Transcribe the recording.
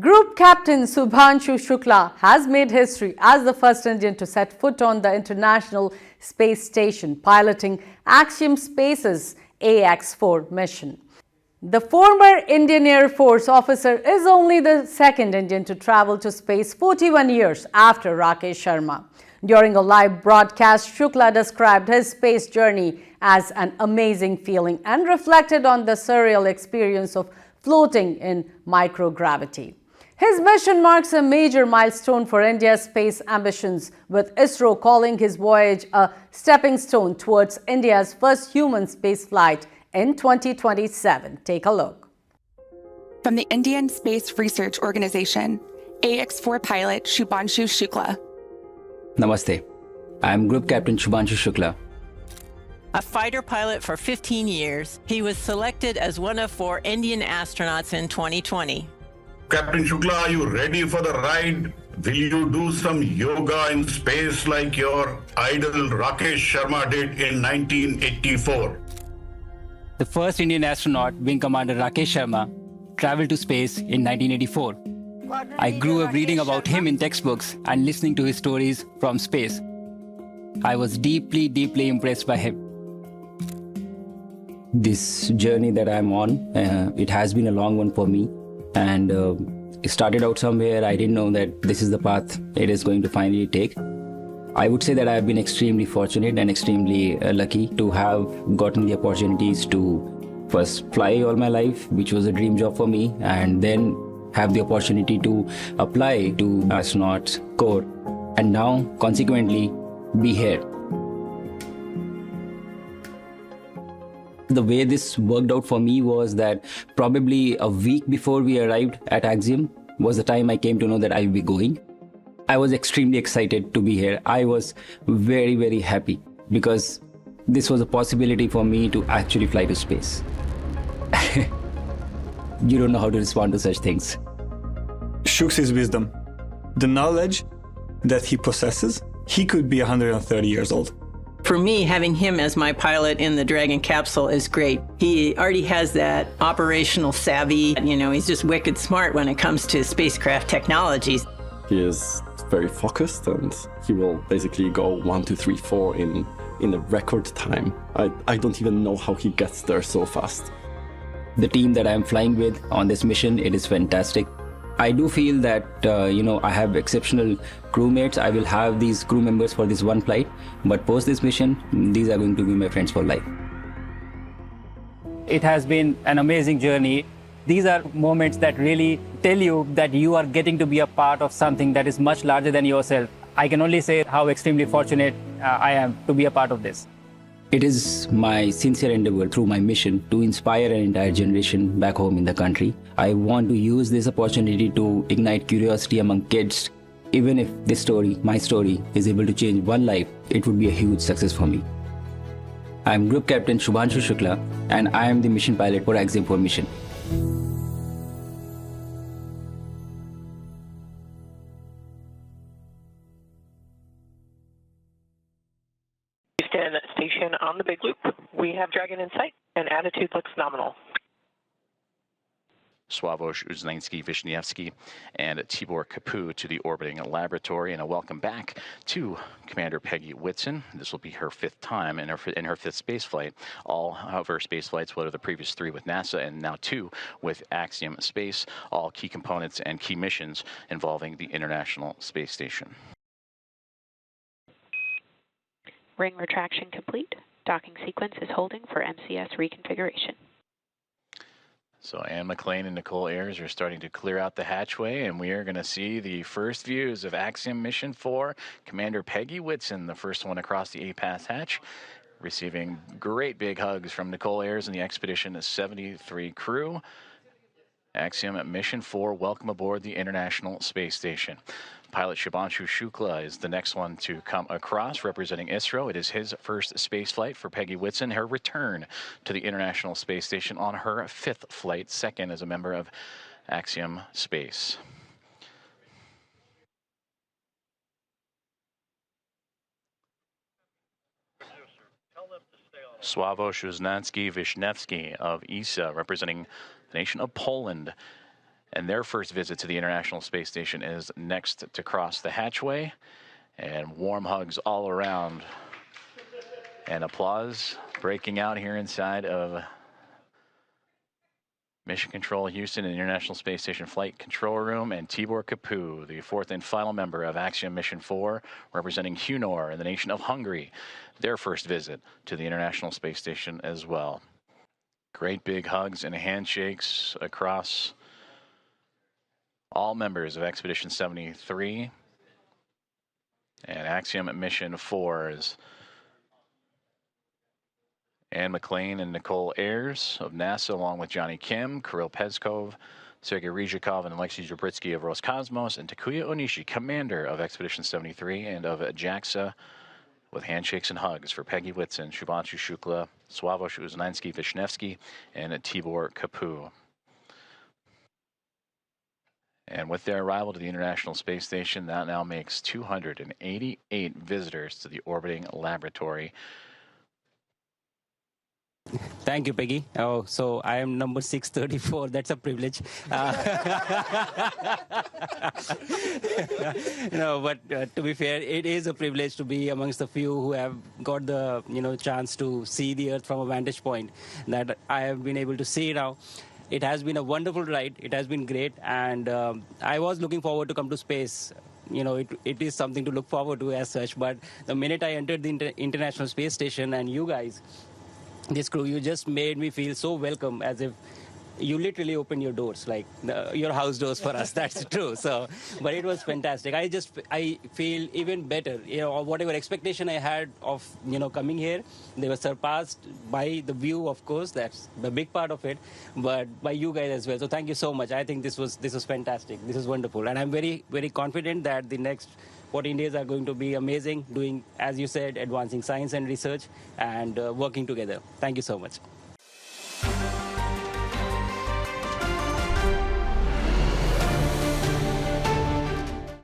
Group Captain Shubhanshu Shukla has made history as the first Indian to set foot on the International Space Station, piloting Axiom Space's AX-4 mission. The former Indian Air Force officer is only the second Indian to travel to space 41 years after Rakesh Sharma. During a live broadcast, Shukla described his space journey as an amazing feeling and reflected on the surreal experience of floating in microgravity. His mission marks a major milestone for India's space ambitions, with ISRO calling his voyage a stepping stone towards India's first human spaceflight in 2027. Take a look. From the Indian Space Research Organization, AX-4 pilot Shubhanshu Shukla. Namaste. I am Group Captain Shubhanshu Shukla. A fighter pilot for 15 years, he was selected as one of 4 Indian astronauts in 2020. Captain Shukla, are you ready for the ride? Will you do some yoga in space like your idol Rakesh Sharma did in 1984? The first Indian astronaut, Wing Commander Rakesh Sharma, traveled to space in 1984. I grew up reading about him in textbooks and listening to his stories from space. I was deeply impressed by him. This journey that I'm on, it has been a long one for me. And it started out somewhere. I didn't know that this is the path it is going to finally take. I would say that I have been extremely fortunate and extremely lucky to have gotten the opportunities to first fly all my life, which was a dream job for me, and then have the opportunity to apply to astronaut corps, and now consequently be here. The way this worked out for me was that probably a week before we arrived at Axiom was the time I came to know that I will be going. I was extremely excited to be here. I was very happy because this was a possibility for me to actually fly to space. You don't know how to respond to such things. Shuk's wisdom, the knowledge that he possesses, he could be 130 years old. For me, having him as my pilot in the Dragon capsule is great. He already has that operational savvy. He's just wicked smart when it comes to spacecraft technologies. He is very focused and he will basically go 1, 2, 3, 4 in a record time. I don't even know how he gets there so fast. The team that I'm flying with on this mission, it is fantastic. I do feel that, I have exceptional crewmates. I will have these crew members for this one flight, but post this mission, these are going to be my friends for life. It has been an amazing journey. These are moments that really tell you that you are getting to be a part of something that is much larger than yourself. I can only say how extremely fortunate I am to be a part of this. It is my sincere endeavor through my mission to inspire an entire generation back home in the country. I want to use this opportunity to ignite curiosity among kids. Even if this story, my story, is able to change one life, it would be a huge success for me. I am Group Captain Shubhanshu Shukla, and I am the mission pilot for Axiom 4 mission. Houston station on the big loop. We have Dragon in sight and attitude looks nominal. Sławomir Uznański-Wiśniewski and Tibor Kapu to the orbiting laboratory, and a welcome back to Commander Peggy Whitson. This will be her 5th time in her 5th space flight. All of her space flights, what are the previous 3 with NASA and now 2 with Axiom Space, all key components and key missions involving the International Space Station. Ring retraction complete. Docking sequence is holding for MCS reconfiguration. So Anne McLean and Nicole Ayers are starting to clear out the hatchway, and we are going to see the first views of Axiom Mission 4. Commander Peggy Whitson, the first one across the A-Pass hatch, receiving great big hugs from Nicole Ayers and the Expedition 73 crew. Axiom Mission 4, welcome aboard the International Space Station. Pilot Shubhanshu Shukla is the next one to come across, representing ISRO. It is his first space flight for Peggy Whitson, her return to the International Space Station on her 5th flight, 2nd as a member of Axiom Space. Sławomir Uznański-Wiśniewski of ESA, representing the nation of Poland. And their first visit to the International Space Station is next to cross the hatchway. And warm hugs all around. And applause breaking out here inside of Mission Control Houston and International Space Station Flight Control Room. And Tibor Kapu, the fourth and final member of Axiom Mission 4, representing Hunor in the nation of Hungary, their first visit to the International Space Station as well. Great big hugs and handshakes across all members of Expedition 73 and Axiom Mission 4's Anne McLean and Nicole Ayers of NASA, along with Johnny Kim, Kirill Peskov, Sergei Ryzhikov, and Alexei Zabritsky of Roscosmos, and Takuya Onishi, commander of Expedition 73 and of JAXA, with handshakes and hugs for Peggy Whitson, Shubhanshu Shukla, Sławomir Uznański-Wisniewski, and Tibor Kapu. And with their arrival to the International Space Station, that now makes 288 visitors to the orbiting laboratory. Thank you, Peggy. Oh, so I am number 634. That's a privilege. But to be fair, it is a privilege to be amongst the few who have got the chance to see the Earth from a vantage point that I have been able to see now. It has been a wonderful ride. It has been great, and I was looking forward to come to space. It is something to look forward to as such. But the minute I entered the International Space Station and you guys, this crew, you just made me feel so welcome, as if you literally opened your doors, like your house doors for us. That's true. So, but it was fantastic. I feel even better. Whatever expectation I had of coming here, they were surpassed by the view, of course. That's the big part of it, but by you guys as well. So thank you so much. I think this was fantastic. This is wonderful, and I'm very, very confident that the next 14 days are going to be amazing, doing, as you said, advancing science and research and working together. Thank you so much.